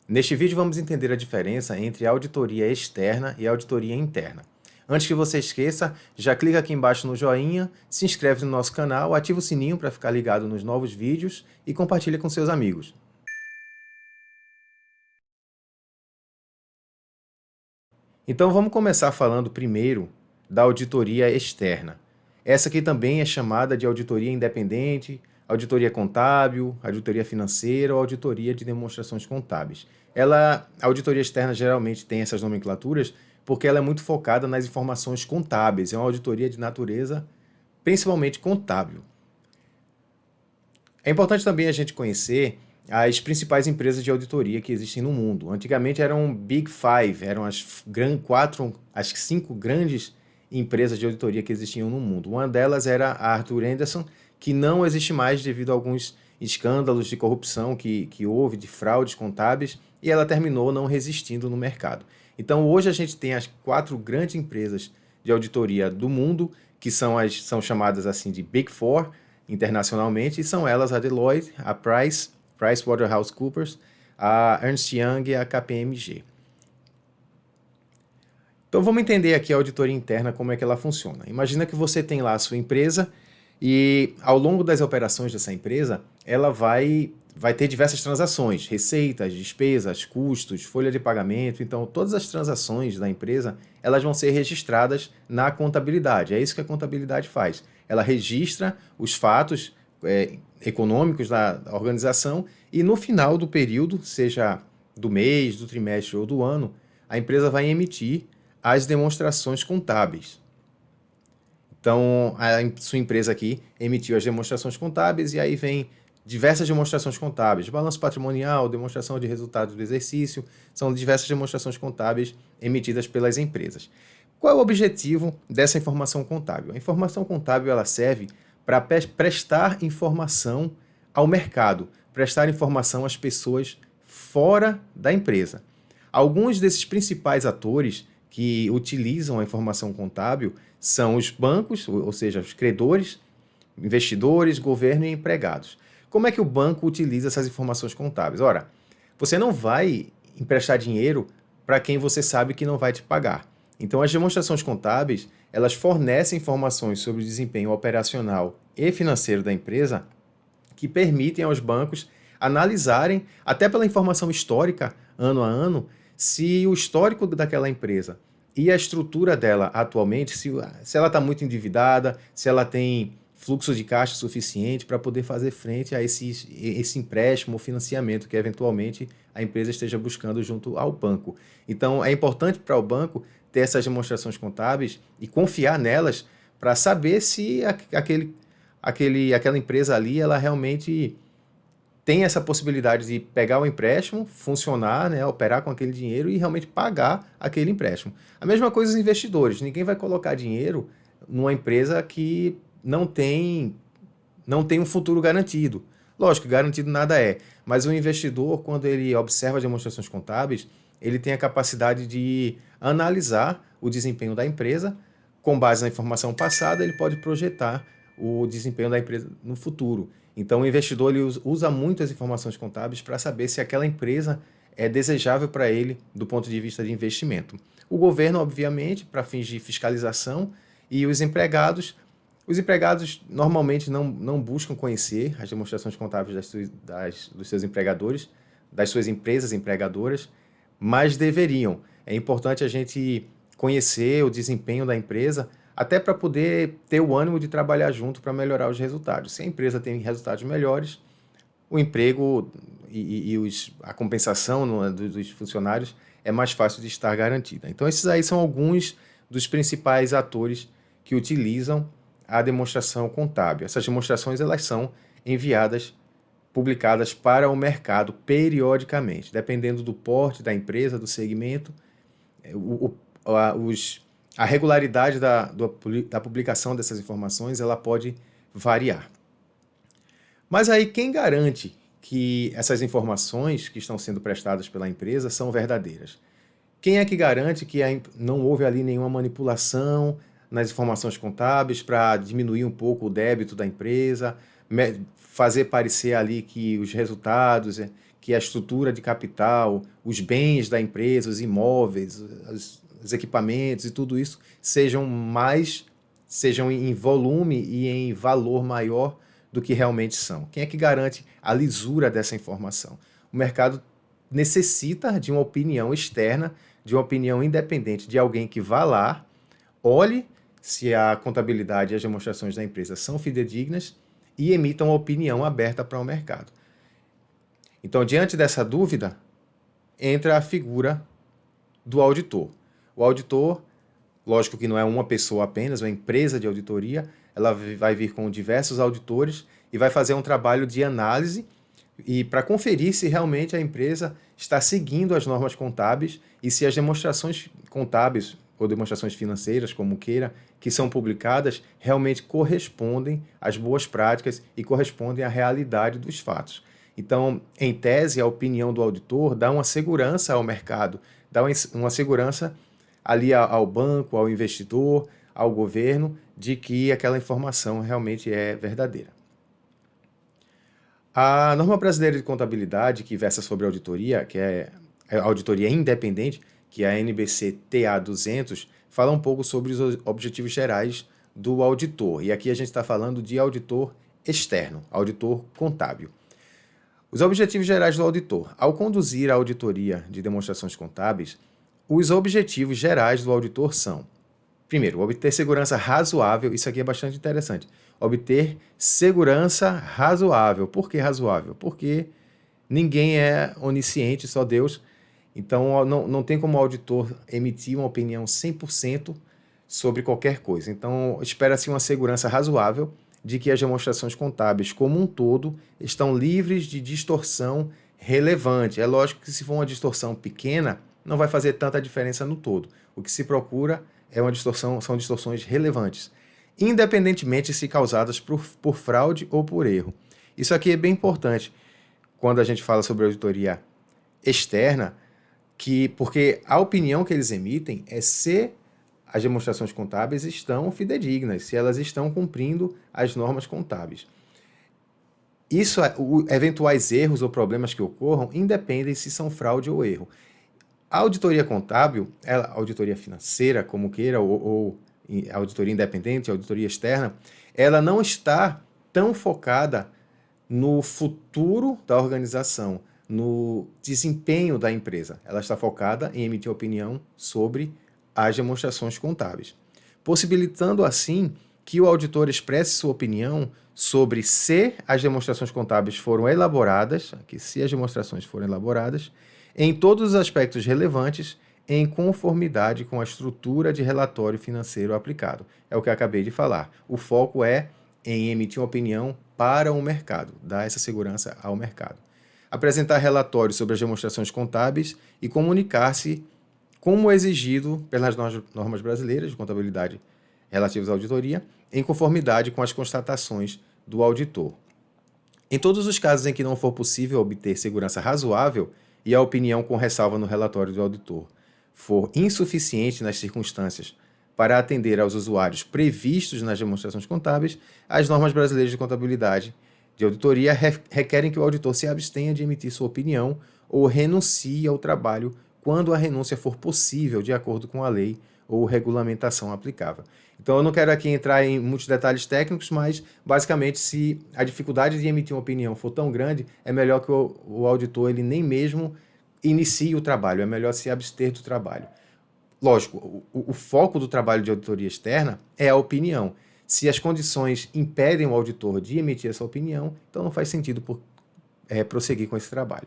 Neste vídeo vamos entender a diferença entre auditoria externa e auditoria interna. Antes que você esqueça, já clica aqui embaixo no joinha, se inscreve no nosso canal, ativa o sininho para ficar ligado nos novos vídeos e compartilha com seus amigos. Então vamos começar falando primeiro da auditoria externa. Essa aqui também é chamada de auditoria independente, auditoria contábil, auditoria financeira ou auditoria de demonstrações contábeis. A auditoria externa geralmente tem essas nomenclaturas porque ela é muito focada nas informações contábeis, é uma auditoria de natureza principalmente contábil. É importante também a gente conhecer as principais empresas de auditoria que existem no mundo. Antigamente eram Big Five, eram as cinco grandes empresas de auditoria que existiam no mundo. Uma delas era a Arthur Andersen, que não existe mais devido a alguns escândalos de corrupção que houve, de fraudes contábeis, e ela terminou não resistindo no mercado. Então hoje a gente tem as quatro grandes empresas de auditoria do mundo, que são chamadas assim de Big Four internacionalmente, e são elas a Deloitte, a PricewaterhouseCoopers, a Ernst Young e a KPMG. Então vamos entender aqui a auditoria interna, como é que ela funciona. Imagina que você tem lá a sua empresa e ao longo das operações dessa empresa, ela vai ter diversas transações, receitas, despesas, custos, folha de pagamento. Então todas as transações da empresa, elas vão ser registradas na contabilidade. É isso que a contabilidade faz. Ela registra os fatos econômicos da organização e no final do período, seja do mês, do trimestre ou do ano, a empresa vai emitir as demonstrações contábeis. Então, a sua empresa aqui emitiu as demonstrações contábeis e aí vem diversas demonstrações contábeis, balanço patrimonial, demonstração de resultados do exercício, são diversas demonstrações contábeis emitidas pelas empresas. Qual é o objetivo dessa informação contábil? A informação contábil ela serve para prestar informação ao mercado, prestar informação às pessoas fora da empresa. Alguns desses principais atores que utilizam a informação contábil são os bancos, ou seja, os credores, investidores, governo e empregados. Como é que o banco utiliza essas informações contábeis? Ora, você não vai emprestar dinheiro para quem você sabe que não vai te pagar. Então, as demonstrações contábeis, elas fornecem informações sobre o desempenho operacional e financeiro da empresa que permitem aos bancos analisarem, até pela informação histórica, ano a ano, se o histórico daquela empresa e a estrutura dela atualmente, se ela está muito endividada, se ela tem fluxo de caixa suficiente para poder fazer frente a esse empréstimo ou financiamento que eventualmente a empresa esteja buscando junto ao banco. Então, é importante para o banco ter essas demonstrações contábeis e confiar nelas para saber se aquela empresa ali ela realmente tem essa possibilidade de pegar o empréstimo, funcionar, né, operar com aquele dinheiro e realmente pagar aquele empréstimo. A mesma coisa os investidores. Ninguém vai colocar dinheiro numa empresa que não tem um futuro garantido. Lógico, garantido nada é, mas o investidor, quando ele observa as demonstrações contábeis, ele tem a capacidade de analisar o desempenho da empresa, com base na informação passada, ele pode projetar o desempenho da empresa no futuro. Então, o investidor ele usa muito as informações contábeis para saber se aquela empresa é desejável para ele do ponto de vista de investimento. O governo, obviamente, para fins de fiscalização, e os empregados normalmente não buscam conhecer as demonstrações contábeis dos seus empregadores, das suas empresas empregadoras, mas deveriam. É importante a gente conhecer o desempenho da empresa, até para poder ter o ânimo de trabalhar junto para melhorar os resultados. Se a empresa tem resultados melhores, o emprego a compensação dos funcionários é mais fácil de estar garantida. Então, esses aí são alguns dos principais atores que utilizam a demonstração contábil. Essas demonstrações elas são enviadas, publicadas para o mercado periodicamente, dependendo do porte da empresa, do segmento, a regularidade da publicação dessas informações ela pode variar. Mas aí quem garante que essas informações que estão sendo prestadas pela empresa são verdadeiras? Quem é que garante que não houve ali nenhuma manipulação nas informações contábeis para diminuir um pouco o débito da empresa, fazer parecer ali que os resultados que a estrutura de capital, os bens da empresa, os imóveis, os equipamentos e tudo isso sejam em volume e em valor maior do que realmente são. Quem é que garante a lisura dessa informação? O mercado necessita de uma opinião externa, de uma opinião independente, de alguém que vá lá, olhe se a contabilidade e as demonstrações da empresa são fidedignas e emita uma opinião aberta para o mercado. Então, diante dessa dúvida, entra a figura do auditor. O auditor, lógico que não é uma pessoa apenas, uma empresa de auditoria, ela vai vir com diversos auditores e vai fazer um trabalho de análise e para conferir se realmente a empresa está seguindo as normas contábeis e se as demonstrações contábeis ou demonstrações financeiras, como queira, que são publicadas, realmente correspondem às boas práticas e correspondem à realidade dos fatos. Então, em tese, a opinião do auditor dá uma segurança ao mercado, dá uma segurança ali ao banco, ao investidor, ao governo, de que aquela informação realmente é verdadeira. A norma brasileira de contabilidade, que versa sobre auditoria, que é a auditoria independente, que é a NBC-TA 200, fala um pouco sobre os objetivos gerais do auditor. E aqui a gente está falando de auditor externo, auditor contábil. Os objetivos gerais do auditor. Ao conduzir a auditoria de demonstrações contábeis, os objetivos gerais do auditor são: primeiro, obter segurança razoável. Isso aqui é bastante interessante. Obter segurança razoável. Por que razoável? Porque ninguém é onisciente, só Deus. Então, não tem como o auditor emitir uma opinião 100% sobre qualquer coisa. Então, espera-se uma segurança razoável de que as demonstrações contábeis como um todo estão livres de distorção relevante. É lógico que se for uma distorção pequena, não vai fazer tanta diferença no todo. O que se procura são distorções relevantes, independentemente se causadas por fraude ou por erro. Isso aqui é bem importante quando a gente fala sobre auditoria externa, porque a opinião que eles emitem é se as demonstrações contábeis estão fidedignas, se elas estão cumprindo as normas contábeis. Eventuais erros ou problemas que ocorram independem se são fraude ou erro. A auditoria contábil, a auditoria financeira, como queira, ou auditoria independente, auditoria externa, ela não está tão focada no futuro da organização, no desempenho da empresa. Ela está focada em emitir opinião sobre as demonstrações contábeis, possibilitando assim que o auditor expresse sua opinião sobre se as demonstrações contábeis foram elaboradas, em todos os aspectos relevantes, em conformidade com a estrutura de relatório financeiro aplicado. É o que eu acabei de falar. O foco é em emitir uma opinião para o mercado, dar essa segurança ao mercado. Apresentar relatórios sobre as demonstrações contábeis e comunicar-se como exigido pelas normas brasileiras de contabilidade relativas à auditoria, em conformidade com as constatações do auditor. Em todos os casos em que não for possível obter segurança razoável e a opinião com ressalva no relatório do auditor for insuficiente nas circunstâncias para atender aos usuários previstos nas demonstrações contábeis, as normas brasileiras de contabilidade de auditoria requerem que o auditor se abstenha de emitir sua opinião ou renuncie ao trabalho quando a renúncia for possível, de acordo com a lei ou regulamentação aplicável. Então, eu não quero aqui entrar em muitos detalhes técnicos, mas, basicamente, se a dificuldade de emitir uma opinião for tão grande, é melhor que o auditor ele nem mesmo inicie o trabalho, é melhor se abster do trabalho. Lógico, o foco do trabalho de auditoria externa é a opinião. Se as condições impedem o auditor de emitir essa opinião, então não faz sentido prosseguir com esse trabalho.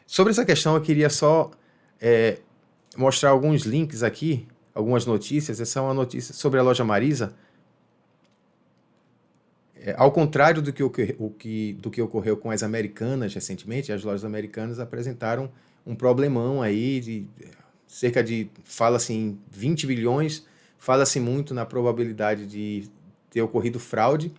Sobre essa questão, eu queria só mostrar alguns links aqui, algumas notícias. Essa é uma notícia sobre a loja Marisa. Ao contrário do que ocorreu com as Americanas recentemente, as lojas americanas apresentaram um problemão aí de fala-se em 20 bilhões, fala-se muito na probabilidade de ter ocorrido fraude,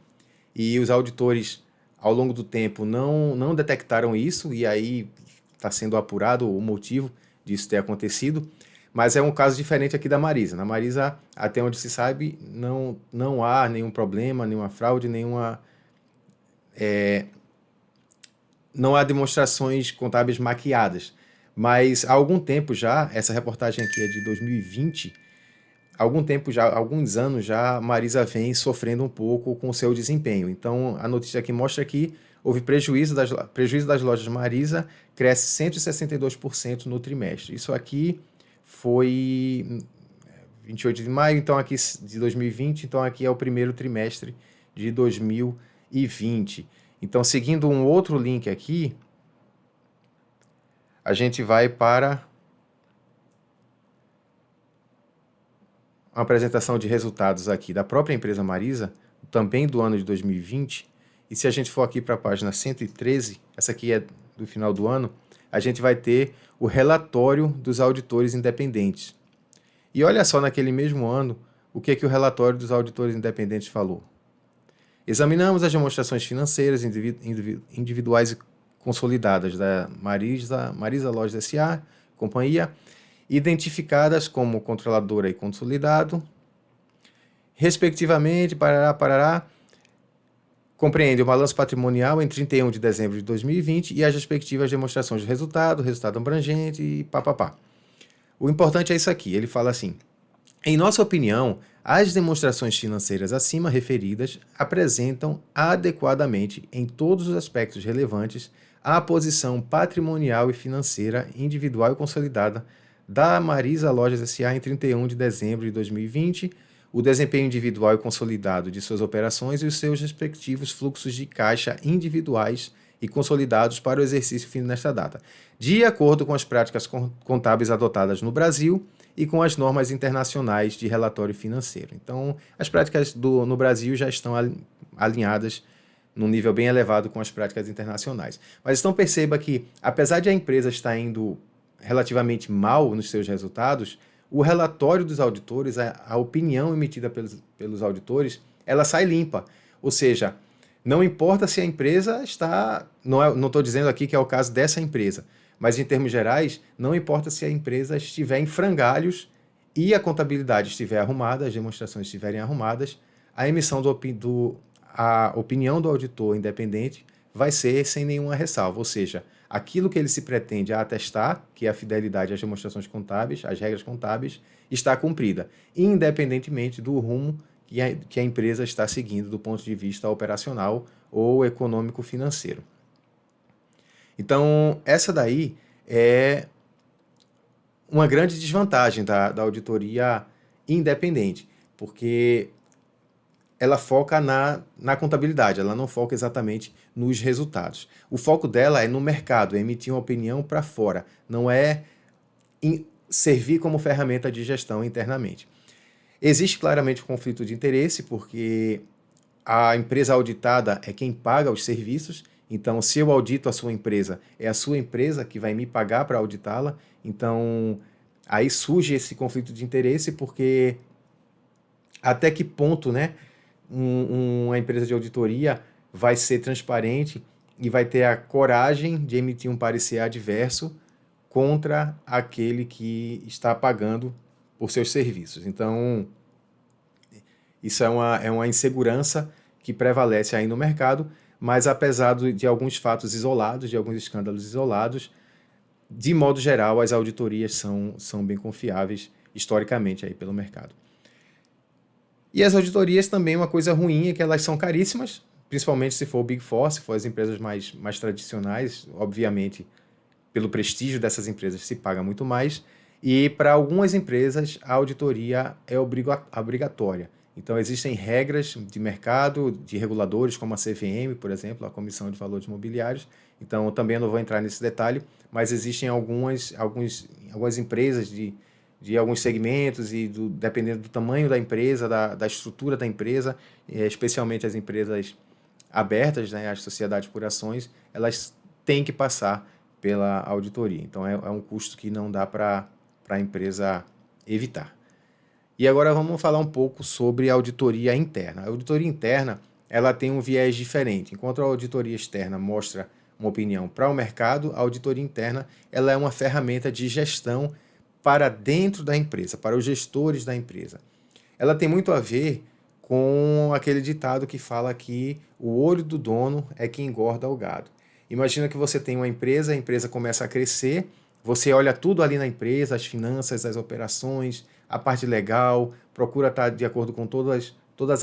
e os auditores, ao longo do tempo, não detectaram isso, e aí está sendo apurado o motivo disso ter acontecido, mas é um caso diferente aqui da Marisa. Na Marisa, até onde se sabe, não há nenhum problema, nenhuma fraude, não há demonstrações contábeis maquiadas. Mas há algum tempo já, essa reportagem aqui é de 2020, há algum tempo já, há alguns anos já, a Marisa vem sofrendo um pouco com o seu desempenho. Então, a notícia aqui mostra que houve prejuízo das lojas Marisa, cresce 162% no trimestre. Isso aqui foi 28 de maio, então aqui de 2020, então aqui é o primeiro trimestre de 2020. Então, seguindo um outro link aqui, a gente vai para uma apresentação de resultados aqui da própria empresa Marisa, também do ano de 2020. E se a gente for aqui para a página 113, essa aqui é do final do ano, a gente vai ter o relatório dos auditores independentes. E olha só, naquele mesmo ano, o que o relatório dos auditores independentes falou. Examinamos as demonstrações financeiras individuais e consolidadas da Marisa Lojas S.A., companhia, identificadas como controladora e consolidado, respectivamente, compreende o balanço patrimonial em 31 de dezembro de 2020 e as respectivas demonstrações de resultado abrangente e papapá. O importante é isso aqui, ele fala assim: em nossa opinião, as demonstrações financeiras acima referidas apresentam adequadamente, em todos os aspectos relevantes, a posição patrimonial e financeira individual e consolidada da Marisa Lojas S.A. em 31 de dezembro de 2020, o desempenho individual e consolidado de suas operações e os seus respectivos fluxos de caixa individuais e consolidados para o exercício fim nesta data, de acordo com as práticas contábeis adotadas no Brasil e com as normas internacionais de relatório financeiro. Então, as práticas no Brasil já estão alinhadas num nível bem elevado com as práticas internacionais. Mas então perceba que, apesar de a empresa estar indo relativamente mal nos seus resultados, o relatório dos auditores, a opinião emitida pelos auditores, ela sai limpa. Ou seja, não importa se a empresa está... Não estou dizendo aqui que é o caso dessa empresa, mas em termos gerais, não importa se a empresa estiver em frangalhos e a contabilidade estiver arrumada, as demonstrações estiverem arrumadas, a emissão a opinião do auditor independente vai ser sem nenhuma ressalva, ou seja, aquilo que ele se pretende atestar, que é a fidelidade às demonstrações contábeis, às regras contábeis, está cumprida, independentemente do rumo que a empresa está seguindo do ponto de vista operacional ou econômico-financeiro. Então, essa daí é uma grande desvantagem da auditoria independente, porque ela foca na contabilidade, ela não foca exatamente nos resultados. O foco dela é no mercado, é emitir uma opinião para fora, não é servir como ferramenta de gestão internamente. Existe claramente um conflito de interesse, porque a empresa auditada é quem paga os serviços, então se eu audito a sua empresa, é a sua empresa que vai me pagar para auditá-la, então aí surge esse conflito de interesse, porque até que ponto, né, uma empresa de auditoria vai ser transparente e vai ter a coragem de emitir um parecer adverso contra aquele que está pagando por seus serviços. Então, isso é uma insegurança que prevalece aí no mercado, mas apesar de alguns fatos isolados, de alguns escândalos isolados, de modo geral, as auditorias são bem confiáveis historicamente aí pelo mercado. E as auditorias também, uma coisa ruim é que elas são caríssimas, principalmente se for o Big Four, se for as empresas mais tradicionais, obviamente, pelo prestígio dessas empresas se paga muito mais, e para algumas empresas a auditoria é obrigatória. Então existem regras de mercado, de reguladores, como a CVM, por exemplo, a Comissão de Valores Mobiliários. Então também eu não vou entrar nesse detalhe, mas existem algumas empresas de alguns segmentos e dependendo do tamanho da empresa, da estrutura da empresa, especialmente as empresas abertas, né, as sociedades por ações, elas têm que passar pela auditoria. Então é um custo que não dá para a empresa evitar. E agora vamos falar um pouco sobre a auditoria interna. A auditoria interna, ela tem um viés diferente. Enquanto a auditoria externa mostra uma opinião para o mercado, a auditoria interna ela é uma ferramenta de gestão para dentro da empresa, para os gestores da empresa. Ela tem muito a ver com aquele ditado que fala que o olho do dono é que engorda o gado. Imagina que você tem uma empresa, a empresa começa a crescer, você olha tudo ali na empresa, as finanças, as operações, a parte legal, procura estar de acordo com todas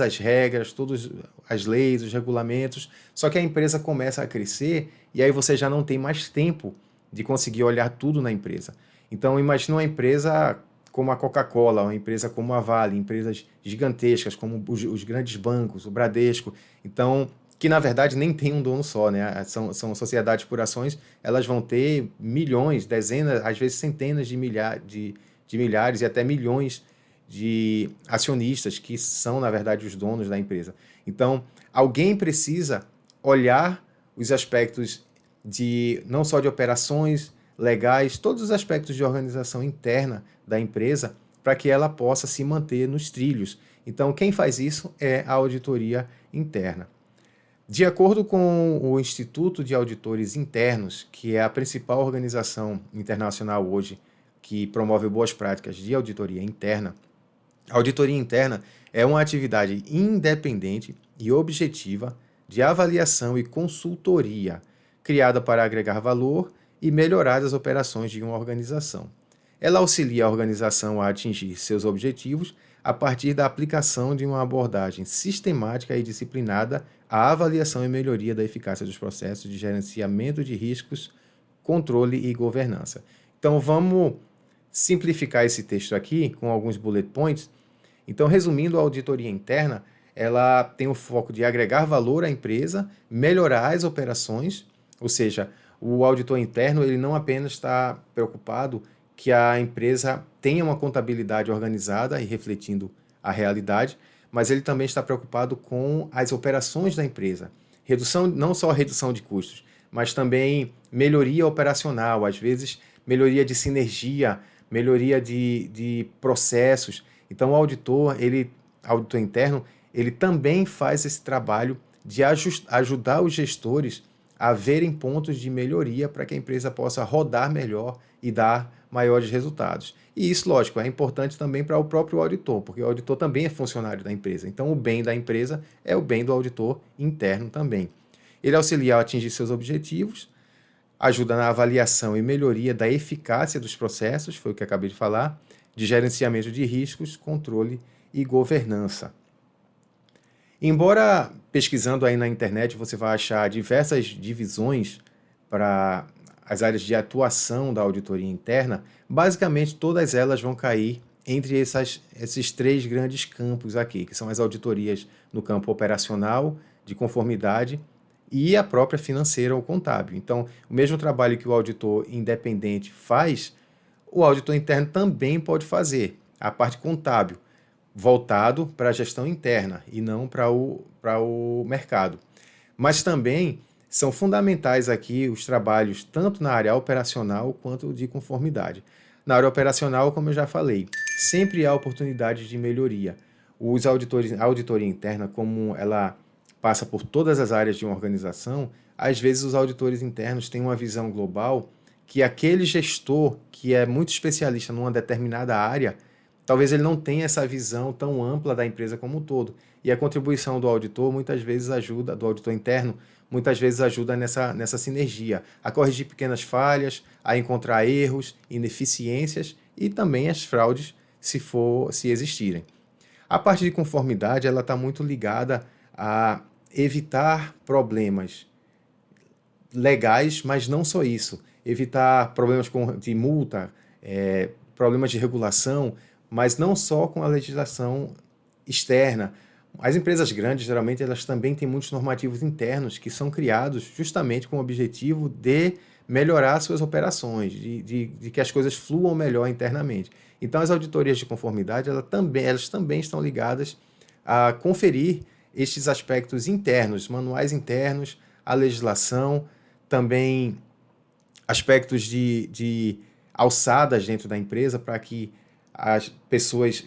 as regras, todas as leis, os regulamentos. Só que a empresa começa a crescer e aí você já não tem mais tempo de conseguir olhar tudo na empresa. Então, imagine uma empresa como a Coca-Cola, uma empresa como a Vale, empresas gigantescas como os grandes bancos, o Bradesco. Então, que na verdade nem tem um dono só, né? São sociedades por ações, elas vão ter milhões, dezenas, às vezes centenas de milhares e até milhões de acionistas que são, na verdade, os donos da empresa. Então, alguém precisa olhar os aspectos de não só de operações legais, todos os aspectos de organização interna da empresa para que ela possa se manter nos trilhos. Então, quem faz isso é a auditoria interna. De acordo com o Instituto de Auditores Internos, que é a principal organização internacional hoje que promove boas práticas de auditoria interna, a auditoria interna é uma atividade independente e objetiva de avaliação e consultoria, criada para agregar valor e melhorar as operações de uma organização. Ela auxilia a organização a atingir seus objetivos a partir da aplicação de uma abordagem sistemática e disciplinada à avaliação e melhoria da eficácia dos processos de gerenciamento de riscos, controle e governança. Então, vamos simplificar esse texto aqui com alguns bullet points. Então, resumindo, a auditoria interna, ela tem o foco de agregar valor à empresa, melhorar as operações, ou seja, o auditor interno ele não apenas está preocupado que a empresa tenha uma contabilidade organizada e refletindo a realidade, mas ele também está preocupado com as operações da empresa. Redução, não só redução de custos, mas também melhoria operacional, às vezes melhoria de sinergia, melhoria de processos. Então, o auditor interno, ele também faz esse trabalho de ajudar os gestores a verem pontos de melhoria para que a empresa possa rodar melhor e dar maiores resultados. E isso, lógico, é importante também para o próprio auditor, porque o auditor também é funcionário da empresa. Então, o bem da empresa é o bem do auditor interno também. Ele auxilia a atingir seus objetivos, ajuda na avaliação e melhoria da eficácia dos processos, foi o que acabei de falar, de gerenciamento de riscos, controle e governança. Embora pesquisando aí na internet você vai achar diversas divisões para as áreas de atuação da auditoria interna, basicamente todas elas vão cair entre esses três grandes campos aqui, que são as auditorias no campo operacional, de conformidade e a própria financeira ou contábil. Então, o mesmo trabalho que o auditor independente faz, o auditor interno também pode fazer, a parte contábil, voltado para a gestão interna e não para o mercado. Mas também são fundamentais aqui os trabalhos tanto na área operacional quanto de conformidade. Na área operacional, como eu já falei, sempre há oportunidades de melhoria. A auditoria interna, como ela passa por todas as áreas de uma organização, às vezes os auditores internos têm uma visão global que aquele gestor que é muito especialista numa determinada área, talvez ele não tenha essa visão tão ampla da empresa como um todo. E a contribuição do auditor muitas vezes ajuda, do auditor interno, muitas vezes ajuda nessa sinergia, a corrigir pequenas falhas, a encontrar erros, ineficiências e também as fraudes, se existirem. A parte de conformidade, ela está muito ligada a evitar problemas legais, mas não só isso. Evitar problemas de multa, problemas de regulação, mas não só com a legislação externa. As empresas grandes, geralmente, elas também têm muitos normativos internos que são criados justamente com o objetivo de melhorar suas operações, de que as coisas fluam melhor internamente. Então, as auditorias de conformidade, elas também estão ligadas a conferir estes aspectos internos, manuais internos, a legislação, também aspectos de alçadas dentro da empresa para que as pessoas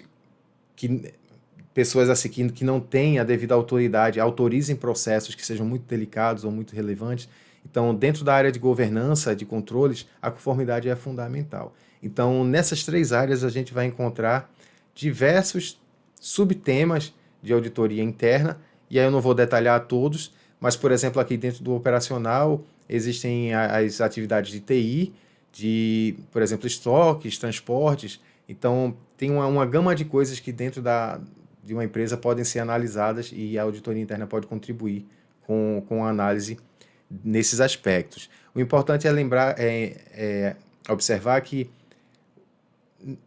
assim, que não têm a devida autoridade autorizem processos que sejam muito delicados ou muito relevantes. Então, dentro da área de governança, de controles, a conformidade é fundamental. Então, nessas três áreas, a gente vai encontrar diversos subtemas de auditoria interna, e aí eu não vou detalhar todos, mas, por exemplo, aqui dentro do operacional, existem as atividades de TI, de, por exemplo, estoques, transportes. Então, tem uma gama de coisas que dentro de uma empresa podem ser analisadas e a auditoria interna pode contribuir com a análise nesses aspectos. O importante é lembrar, observar que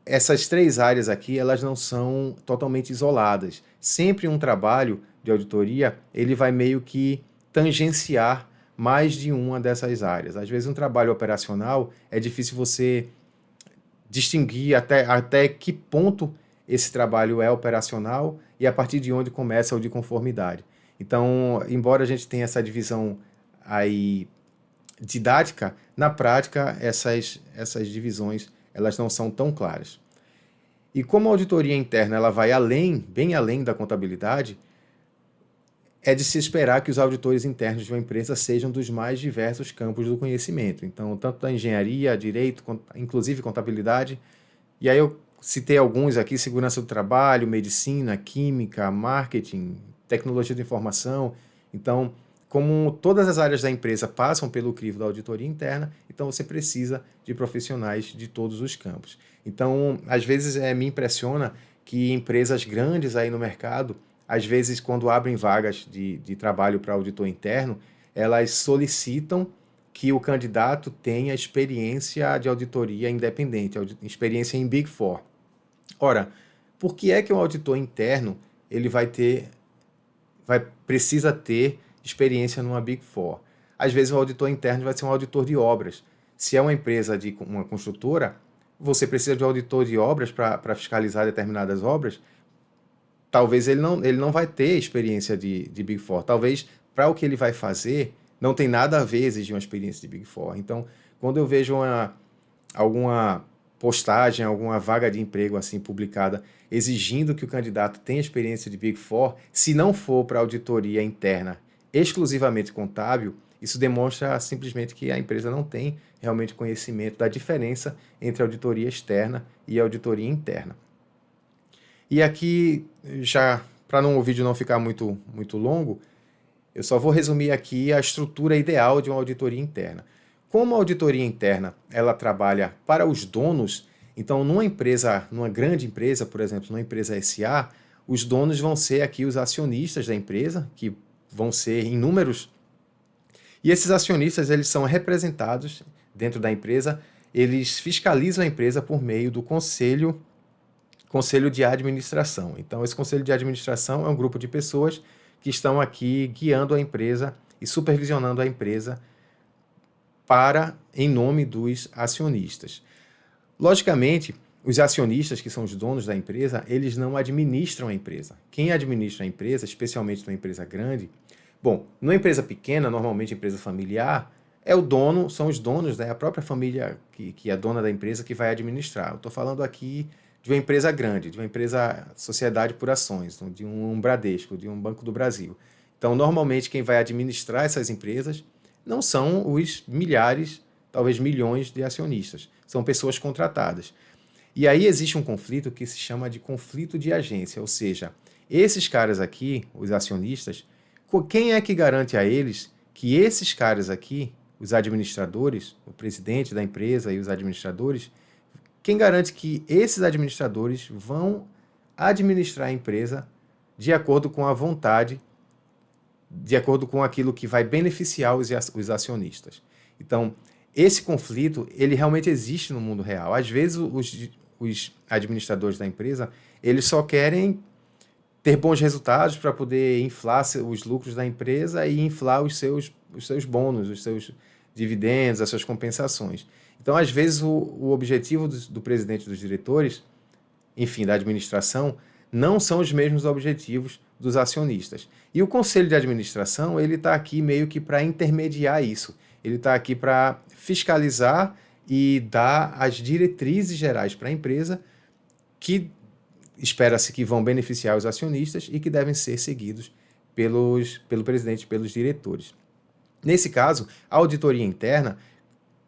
essas três áreas aqui, elas não são totalmente isoladas. Sempre um trabalho de auditoria, ele vai meio que tangenciar mais de uma dessas áreas. Às vezes, um trabalho operacional, é difícil você distinguir até que ponto esse trabalho é operacional e a partir de onde começa o de conformidade. Então, embora a gente tenha essa divisão aí didática, na prática, essas divisões elas não são tão claras. E como a auditoria interna ela vai além, bem além da contabilidade, é de se esperar que os auditores internos de uma empresa sejam dos mais diversos campos do conhecimento. Então, tanto da engenharia, direito, inclusive contabilidade. E aí eu citei alguns aqui: segurança do trabalho, medicina, química, marketing, tecnologia da informação. Então, como todas as áreas da empresa passam pelo crivo da auditoria interna, então você precisa de profissionais de todos os campos. Então, às vezes me impressiona que empresas grandes aí no mercado, às vezes quando abrem vagas de trabalho para auditor interno, elas solicitam que o candidato tenha experiência de auditoria independente, experiência em Big Four. Ora, por que é que um auditor interno ele precisa ter experiência numa Big Four? Às vezes o auditor interno vai ser um auditor de obras. Se é uma empresa de uma construtora, você precisa de um auditor de obras para fiscalizar determinadas obras. Talvez ele não vai ter experiência de Big Four. Talvez para o que ele vai fazer não tem nada a ver exigir uma experiência de Big Four. Então, quando eu vejo alguma postagem, alguma vaga de emprego assim publicada exigindo que o candidato tenha experiência de Big Four, se não for para auditoria interna exclusivamente contábil, isso demonstra simplesmente que a empresa não tem realmente conhecimento da diferença entre auditoria externa e auditoria interna. E aqui, já para o vídeo não ficar muito longo, eu só vou resumir aqui a estrutura ideal de uma auditoria interna. Como a auditoria interna ela trabalha para os donos, então numa grande empresa, por exemplo, numa empresa SA, os donos vão ser aqui os acionistas da empresa, que vão ser inúmeros. E esses acionistas eles são representados dentro da empresa, eles fiscalizam a empresa por meio do conselho de administração. Então, esse conselho de administração é um grupo de pessoas que estão aqui guiando a empresa e supervisionando a empresa em nome dos acionistas. Logicamente, os acionistas, que são os donos da empresa, eles não administram a empresa. Quem administra a empresa, especialmente numa empresa grande, numa empresa pequena, normalmente empresa familiar, são os donos, né, a própria família que é dona da empresa que vai administrar. Eu estou falando aqui de uma empresa grande, de uma empresa sociedade por ações, de um Bradesco, de um Banco do Brasil. Então, normalmente, quem vai administrar essas empresas não são os milhares, talvez milhões de acionistas. São pessoas contratadas. E aí existe um conflito que se chama de conflito de agência, ou seja, esses caras aqui, os acionistas, quem é que garante a eles que esses caras aqui, os administradores, o presidente da empresa e os administradores, quem garante que esses administradores vão administrar a empresa de acordo com a vontade, de acordo com aquilo que vai beneficiar os acionistas? Então, esse conflito, ele realmente existe no mundo real. Às vezes, os administradores da empresa, eles só querem ter bons resultados para poder inflar os lucros da empresa e inflar os seus bônus, os seus dividendos, as suas compensações. Então, às vezes, o objetivo do presidente dos diretores, enfim, da administração, não são os mesmos objetivos dos acionistas. E o conselho de administração, ele está aqui meio que para intermediar isso. Ele está aqui para fiscalizar e dar as diretrizes gerais para a empresa que espera-se que vão beneficiar os acionistas e que devem ser seguidos pelo presidente, pelos diretores. Nesse caso, a auditoria interna,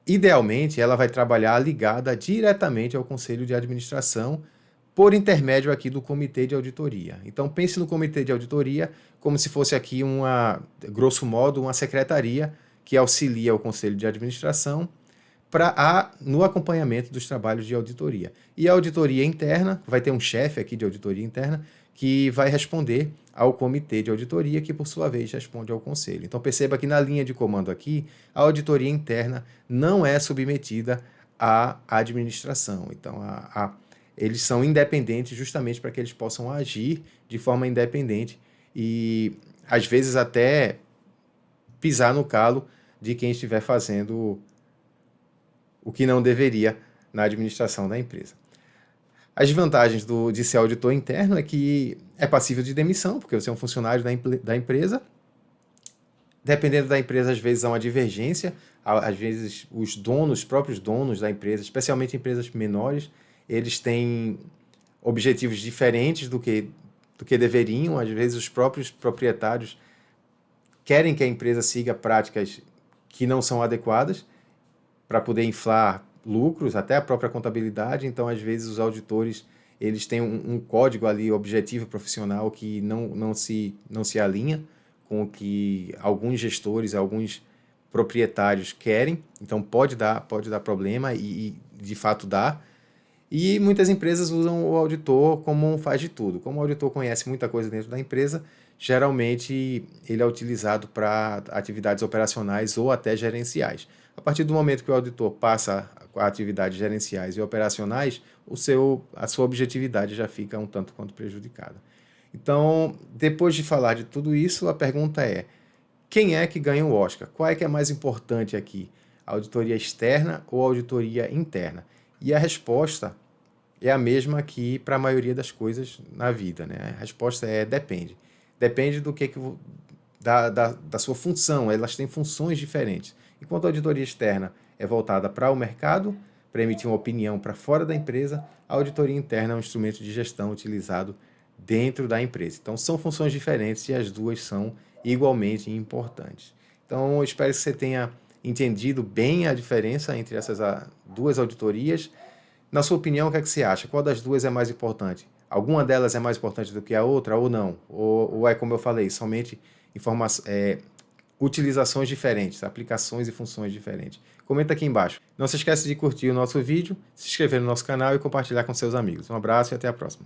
idealmente, ela vai trabalhar ligada diretamente ao conselho de administração por intermédio aqui do comitê de auditoria. Então, pense no comitê de auditoria como se fosse aqui grosso modo, uma secretaria que auxilia o conselho de administração no acompanhamento dos trabalhos de auditoria. E a auditoria interna, vai ter um chefe aqui de auditoria interna, que vai responder ao comitê de auditoria, que por sua vez responde ao conselho. Então perceba que na linha de comando aqui, a auditoria interna não é submetida à administração. Então eles são independentes justamente para que eles possam agir de forma independente e às vezes até pisar no calo de quem estiver fazendo o que não deveria na administração da empresa. As vantagens de ser auditor interno é que é passível de demissão, porque você é um funcionário da empresa. Dependendo da empresa, às vezes há uma divergência, às vezes os próprios donos da empresa, especialmente empresas menores, eles têm objetivos diferentes do que deveriam. Às vezes os próprios proprietários querem que a empresa siga práticas que não são adequadas para poder inflar lucros, até a própria contabilidade. Então, às vezes, os auditores eles têm um código ali, objetivo profissional, que não se alinha com o que alguns gestores, alguns proprietários querem. Então, pode dar problema e de fato dá. E muitas empresas usam o auditor como um faz de tudo. Como o auditor conhece muita coisa dentro da empresa, geralmente ele é utilizado para atividades operacionais ou até gerenciais. A partir do momento que o auditor passa a atividades gerenciais e operacionais, a sua objetividade já fica um tanto quanto prejudicada. Então, depois de falar de tudo isso, a pergunta é: quem é que ganha o Oscar? Qual é que é mais importante aqui? A auditoria externa ou a auditoria interna? E a resposta é a mesma aqui para a maioria das coisas na vida, né? A resposta é depende. Depende da sua função, elas têm funções diferentes. Enquanto a auditoria externa é voltada para o mercado, para emitir uma opinião para fora da empresa, a auditoria interna é um instrumento de gestão utilizado dentro da empresa. Então, são funções diferentes e as duas são igualmente importantes. Então, eu espero que você tenha entendido bem a diferença entre essas duas auditorias. Na sua opinião, o que é que você acha? Qual das duas é mais importante? Alguma delas é mais importante do que a outra ou não? Ou é como eu falei, somente utilizações diferentes, aplicações e funções diferentes? Comenta aqui embaixo. Não se esqueça de curtir o nosso vídeo, se inscrever no nosso canal e compartilhar com seus amigos. Um abraço e até a próxima.